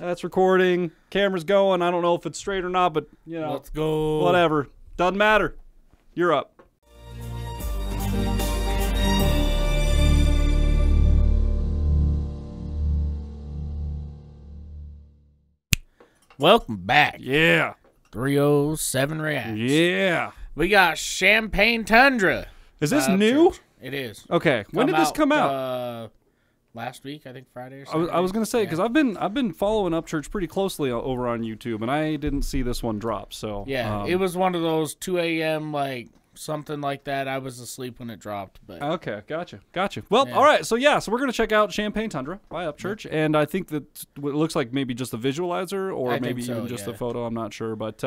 That's recording. Camera's going. I don't know if it's straight or not, but, you know. Let's go. Whatever. Doesn't matter. You're up. Welcome back. Yeah. 307 Reacts. Yeah. We got Champagne Tundra. Is this new? Upchurch. It is. Okay. When did this come out? Last week, I think Friday or something. I was gonna say, because I've been following Upchurch pretty closely over on YouTube, and I didn't see this one drop. So yeah, it was one of those 2 a.m. like something like that. I was asleep when it dropped, but okay, gotcha. Well, all right, so we're gonna check out Champagne Tundra by Upchurch, and I think that it looks like maybe just a visualizer, or maybe even just a photo. I'm not sure, but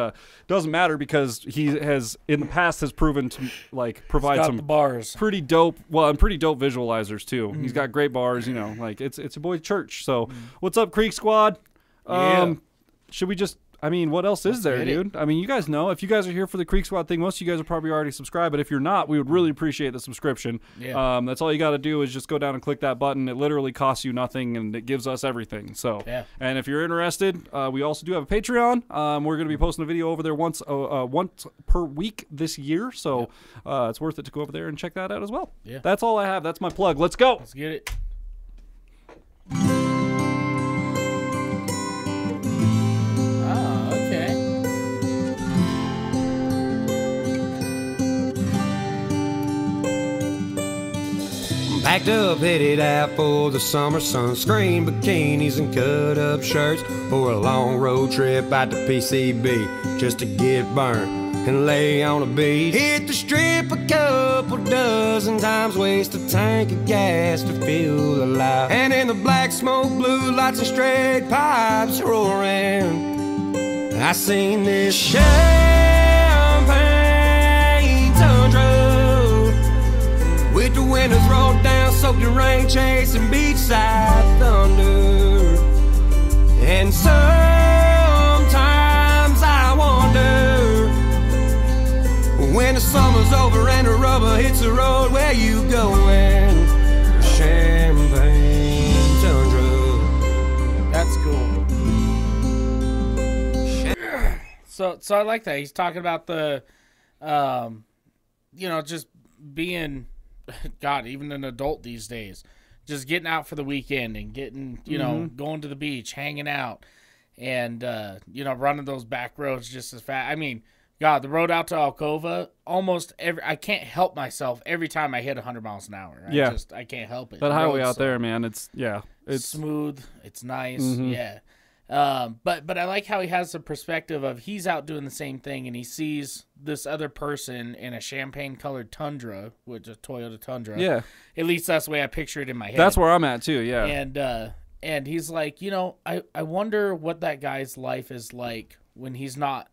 doesn't matter because he has in the past has proven to like provide some bars, pretty dope visualizers too. He's got great bars, you know, like it's a boy Church. So what's up, Creek Squad? Should we just? I mean, what else is there, dude? I mean, you guys know. If you guys are here for the Creek Squad thing, most of you guys are probably already subscribed. But if you're not, we would really appreciate the subscription. Yeah. That's all you got to do is just go down and click that button. It literally costs you nothing, and it gives us everything. So, and if you're interested, we also do have a Patreon. We're going to be posting a video over there once per week this year. So it's worth it to go over there and check that out as well. Yeah. That's all I have. That's my plug. Let's go. Let's get it. Packed up, headed out for the summer, sunscreen, bikinis, and cut-up shirts for a long road trip out to PCB just to get burnt and lay on a beach. Hit the strip a couple dozen times, waste a tank of gas to feel alive. And in the black smoke, blue lights and straight pipes roaring, I seen this Champagne Tundra with the windows rolled down, soaked in rain, chasing beachside thunder. And sometimes I wonder, when the summer's over and the rubber hits the road, where you going? Champagne Tundra. That's cool. So I like that. He's talking about the, you know, just being... God, even an adult these days, just getting out for the weekend and getting, you know, going to the beach, hanging out, and, you know, running those back roads just as fast. I mean, God, the road out to Alcova, I can't help myself every time I hit 100 miles an hour. I can't help it. That highway out there, man, it's smooth. It's nice. Yeah. But I like how he has the perspective of he's out doing the same thing and he sees this other person in a champagne-colored Tundra, which is a Toyota Tundra. Yeah. At least that's the way I picture it in my head. That's where I'm at, too, yeah. And he's like, you know, I wonder what that guy's life is like when he's not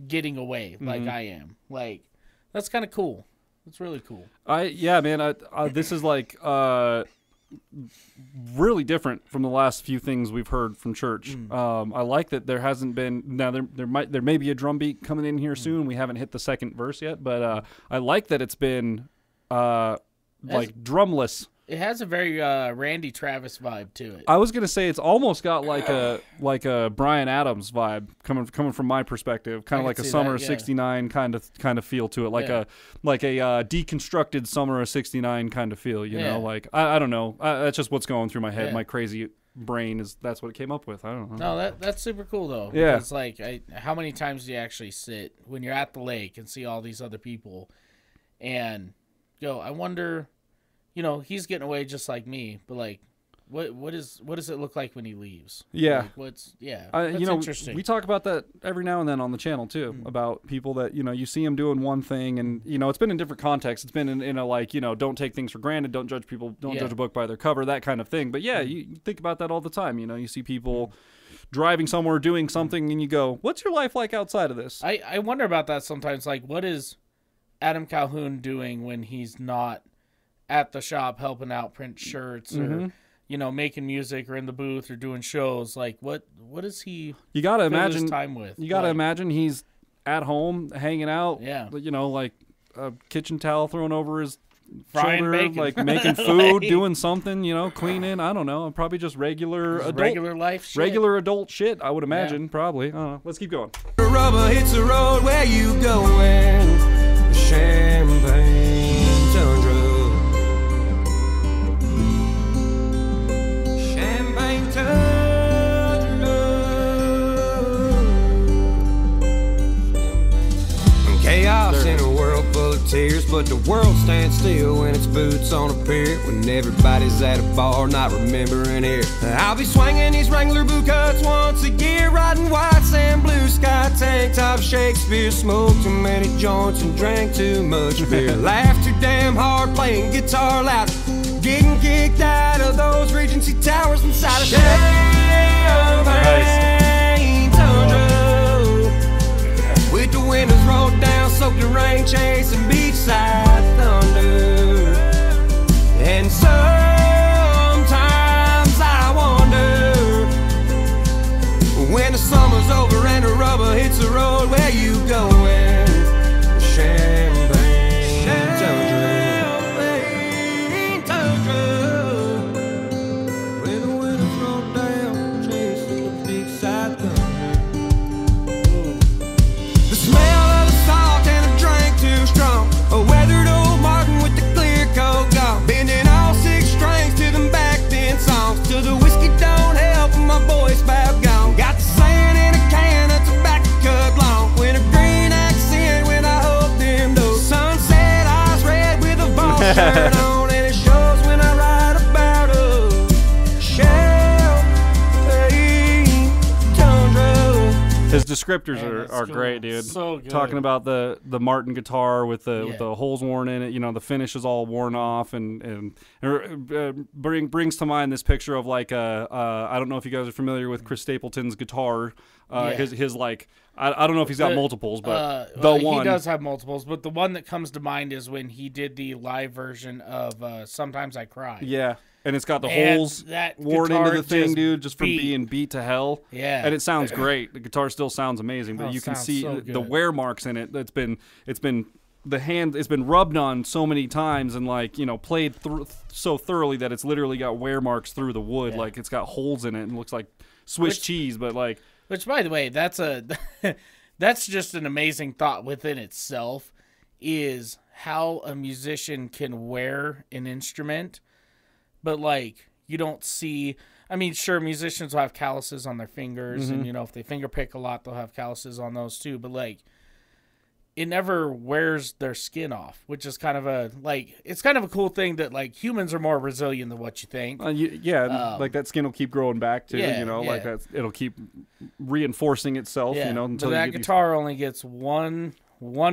getting away like I am. Like, that's kind of cool. It's really cool. Yeah, man, this is like... really different from the last few things we've heard from Church. I like that there hasn't been now there may be a drum beat coming in here soon. We haven't hit the second verse yet, but I like that it's been like drumless. It has a very Randy Travis vibe to it. I was gonna say it's almost got like a Bryan Adams vibe coming from my perspective, kind of like a Summer of '69 kind of feel to it, like a deconstructed Summer of '69 kind of feel. You know, like I don't know. That's just what's going through my head. My crazy brain that's what it came up with. I don't know. No, that's super cool though. Yeah, it's like how many times do you actually sit when you're at the lake and see all these other people, and go, I wonder. You know, he's getting away just like me, but like, what does it look like when he leaves? Yeah, like, you know, interesting. We talk about that every now and then on the channel too, about people that, you know, you see them doing one thing, and you know, it's been in different contexts. It's been in a like, you know, don't take things for granted, don't judge people, don't judge a book by their cover, that kind of thing. But yeah, you think about that all the time. You know, you see people driving somewhere, doing something, and you go, "What's your life like outside of this?" I wonder about that sometimes. Like, what is Adam Calhoun doing when he's not at the shop helping out print shirts or you know, making music or in the booth or doing shows? Like, what is he? You gotta imagine his time with. You gotta imagine he's at home hanging out. Yeah, you know, like a kitchen towel thrown over his children, like making food, doing something, cleaning. I don't know. Probably just regular life shit. Regular adult shit, I would imagine, probably. I don't know. Let's keep going. The rubber hits the road, where you going? Champagne Tundra. Champagne Tundra. Chaos in a world full of tears, but the world stands still when its boots on a pier. When everybody's at a bar, not remembering here. I'll be swinging these Wrangler boot cuts once a year, riding white sand, blue sky, tank top, Shakespeare. Smoked too many joints and drank too much beer. Laughed too damn hard, playing guitar loud, getting kicked out of those Regency towers inside a Champagne Tundra. With the windows rolled down, soaked in rain, chasing beachside thunder. And sometimes I wonder, when the summer's over and the rubber hits the road, where you going? Champagne Tundra. With the windows rolled down, chasing the beachside thunder. The smell of the salt and a drink too strong. A weathered old Martin with the clear coat gone. Bending all 6 strings to them back then songs. Till the whiskey don't help and my voice about gone. Got the sand in a can of tobacco cut long. With a green accent when I hope them those sunset eyes red with a ball shirt on. And it shows when I write about a Champagne Tundra. His descriptors are cool. great, dude. So good. Talking about the Martin guitar with the holes worn in it, the finish is all worn off, and brings to mind this picture of like I don't know if you guys are familiar with Chris Stapleton's guitar. His like I don't know if he's got multiples, but one he does have multiples. But the one that comes to mind is when he did the live version of "Sometimes I Cry." Yeah. And it's got the holes worn into the thing, dude, just from being beat to hell. Yeah. And it sounds great. The guitar still sounds amazing, but you can see the wear marks in it. It's been rubbed on so many times and played so thoroughly that it's literally got wear marks through the wood. Yeah. Like it's got holes in it and looks like Swiss cheese, but like. Which, by the way, that's just an amazing thought within itself, is how a musician can wear an instrument. But, you don't see... I mean, sure, musicians will have calluses on their fingers, and, if they finger pick a lot, they'll have calluses on those, too. But, it never wears their skin off, which is kind of it's kind of a cool thing that, humans are more resilient than what you think. That skin will keep growing back, too, it'll keep reinforcing itself, until that guitar only gets one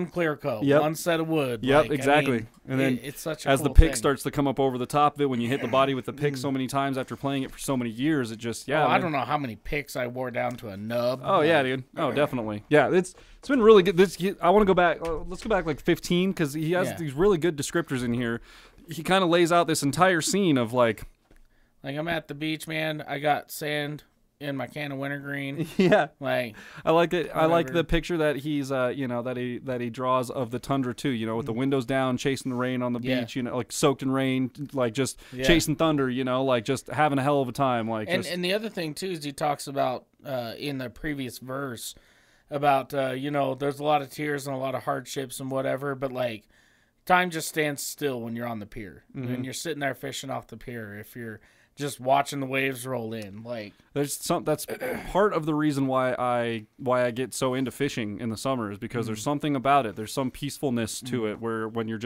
clear coat, one set of wood. Yep, exactly. And then it's such as the pick starts to come up over the top of it, when you hit the body with the pick so many times after playing it for so many years, it just I don't know how many picks I wore down to a nub. Oh yeah, dude. Oh, definitely. Yeah, it's been really good. I want to go back. Let's go back 15 because he has these really good descriptors in here. He kind of lays out this entire scene of like I'm at the beach, man. I got sand in my can of wintergreen. Yeah. I like it. Whatever. I like the picture that he's that he draws of the Tundra too, with the windows down, chasing the rain on the beach, soaked in rain, just chasing thunder, just having a hell of a time. And the other thing too is he talks about in the previous verse about there's a lot of tears and a lot of hardships and whatever, but time just stands still when you're on the pier. When you're sitting there fishing off the pier, if you're just watching the waves roll in, that's part of the reason why I get so into fishing in the summer is because there's something about it. There's some peacefulness to it where when you're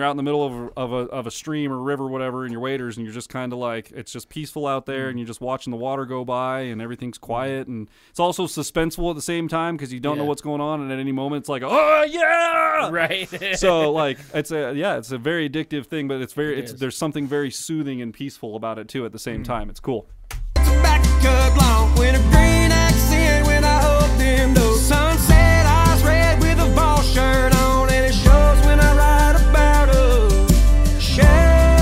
out in the middle of a stream or river or whatever and you're waders and you're just kind of it's just peaceful out there and you're just watching the water go by and everything's quiet and it's also suspenseful at the same time because you don't know what's going on and at any moment it's oh yeah, right. So it's a very addictive thing, but there's something very soothing and peaceful about it too at the same time. It's cool. Sunset eyes red with a ball shirt on, and it shows when I write about a Champagne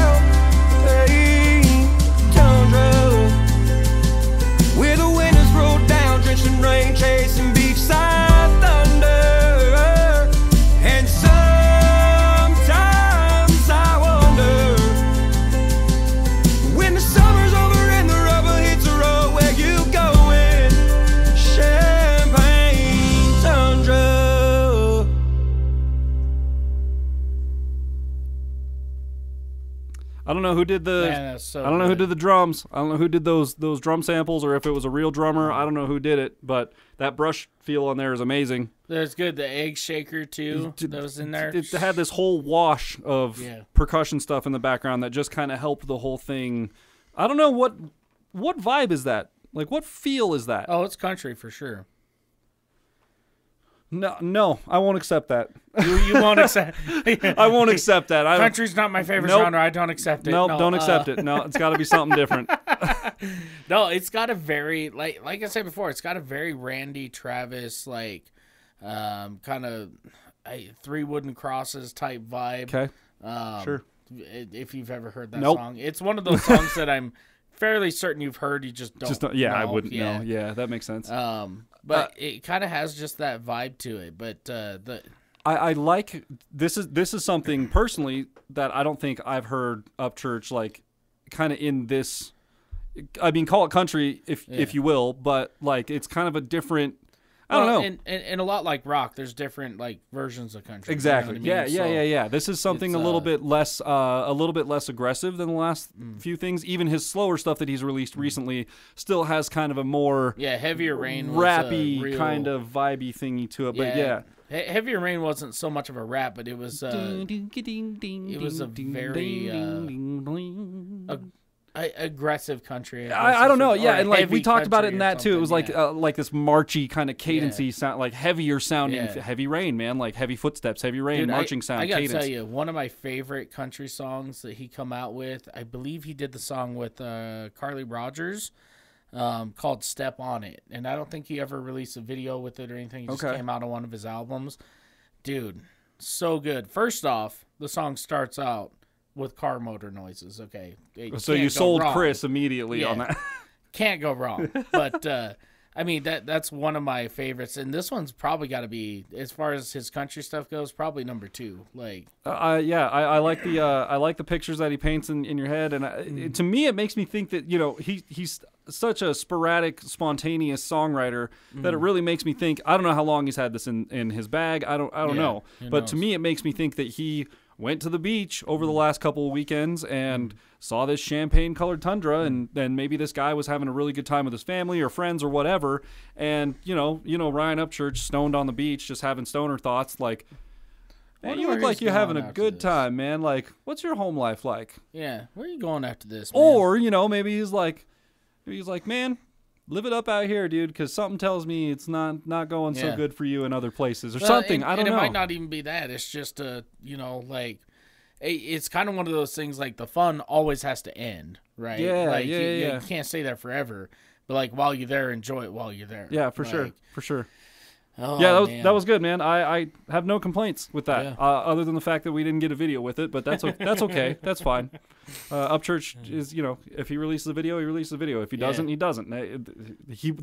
Tundra. With the windows rolled down, drenching rain, chasing beachside thunder. And sometimes I know who did the. Man, that's so I don't know who did the drums. I don't know who did those drum samples, or if it was a real drummer. I don't know who did it, but that brush feel on there is amazing. That's good. The egg shaker too. That was in there. It had this whole wash of percussion stuff in the background that just kind of helped the whole thing. I don't know what vibe is that. Like, what feel is that? Oh, it's country for sure. No, I won't accept that. You won't accept. I won't accept that. Country's not my favorite genre. I don't accept it. Nope, no, don't accept it. No, it's got to be something different. No, it's got a very like I said before. It's got a very Randy Travis kind of Three Wooden Crosses type vibe. Okay. Sure. If you've ever heard that song, it's one of those songs that I'm fairly certain you've heard. You just don't. Yeah, I wouldn't know. Yeah, that makes sense. But it kind of has just that vibe to it. But I like this is something personally that I don't think I've heard Upchurch like kind of in this. I mean, call it country if you will, but like it's kind of a different. I don't know. And a lot like rock, there's different like versions of country. Exactly. You know what I mean? Yeah. This is something a little bit less aggressive than the last few things. Even his slower stuff that he's released recently still has kind of a more Heavier Rain rappy was kind of vibey thingy to it. But yeah. Heavier Rain wasn't so much of a rap, but it was a very aggressive country. I don't know. Yeah, and like we talked about it in that too. It was like this marchy kind of cadency sound, like heavier sounding. Heavy Rain, man, like heavy footsteps, heavy rain, dude, marching sound. I gotta cadence. tell you, one of my favorite country songs that he come out with. I believe he did the song with Carly Rogers, called "Step on It," and I don't think he ever released a video with it or anything. He just came out on one of his albums. Dude, so good. First off, the song starts out with car motor noises. Okay, so you sold Chris immediately on that. Can't go wrong. But I mean that's one of my favorites, and this one's probably got to be, as far as his country stuff goes, probably number 2. Like, I like the pictures that he paints in your head, and to me it makes me think that he's such a sporadic, spontaneous songwriter that it really makes me think. I don't know how long he's had this in his bag. I don't know, but to me it makes me think that he went to the beach over the last couple of weekends and saw this champagne-colored Tundra, and maybe this guy was having a really good time with his family or friends or whatever, and Ryan Upchurch stoned on the beach, just having stoner thoughts, like, man, you look like you're having a good time, man. Like, what's your home life like? Yeah, where are you going after this, man? Or maybe he's like, man, live it up out here, dude, because something tells me it's not going so good for you in other places or something. I don't know. It might not even be that. It's just it's kind of one of those things, like the fun always has to end, right? Yeah, you can't stay there forever. But like while you're there, enjoy it while you're there. Yeah, for sure. Oh, yeah, that was good, man. I have no complaints with that, other than the fact that we didn't get a video with it, but that's okay. That's fine. Upchurch is, if he releases a video, he releases a video. If he doesn't, he doesn't.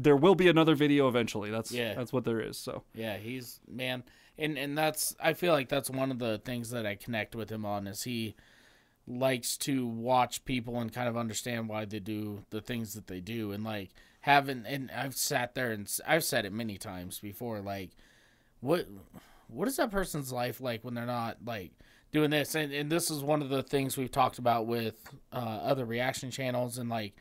There will be another video eventually. That's what there is. So yeah, he's, man, and I feel like that's one of the things that I connect with him on, is he likes to watch people and kind of understand why they do the things that they do, and like. And I've sat there and I've said it many times before, like, what is that person's life like when they're not like doing this? And this is one of the things we've talked about with other reaction channels, and like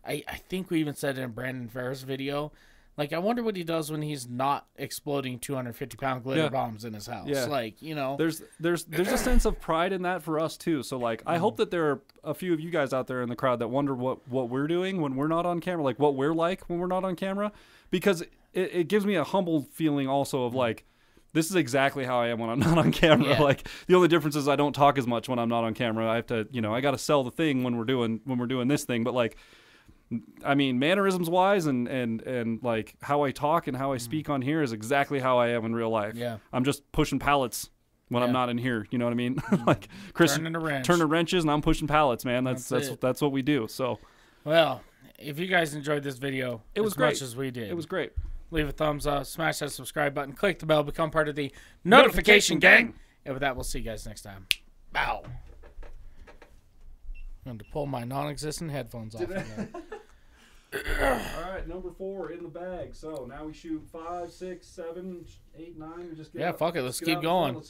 I think we even said it in Brandon Ferris' video. Like, I wonder what he does when he's not exploding 250-pound glitter bombs in his house. Yeah. Like, there's a sense of pride in that for us too. So like, I hope that there are a few of you guys out there in the crowd that wonder what we're doing when we're not on camera, like what we're like when we're not on camera, because it gives me a humble feeling also of like, this is exactly how I am when I'm not on camera. Yeah. Like, the only difference is I don't talk as much when I'm not on camera. I have to, I got to sell the thing when we're doing this thing, but like, I mean, mannerisms wise and like how I talk and how I speak on here is exactly how I am in real life. Yeah. I'm just pushing pallets when I'm not in here. You know what I mean? Like Chris turning wrenches and I'm pushing pallets, man. That's what we do. So, well, if you guys enjoyed this video as much as we did, it was great. Leave a thumbs up, smash that subscribe button, click the bell, become part of the notification gang. And with that, we'll see you guys next time. Bow. I'm going to pull my non-existent headphones off again. All right, number 4 in the bag. So now we shoot 5, 6, 7, 8, 9. We just fuck it. Let's keep going.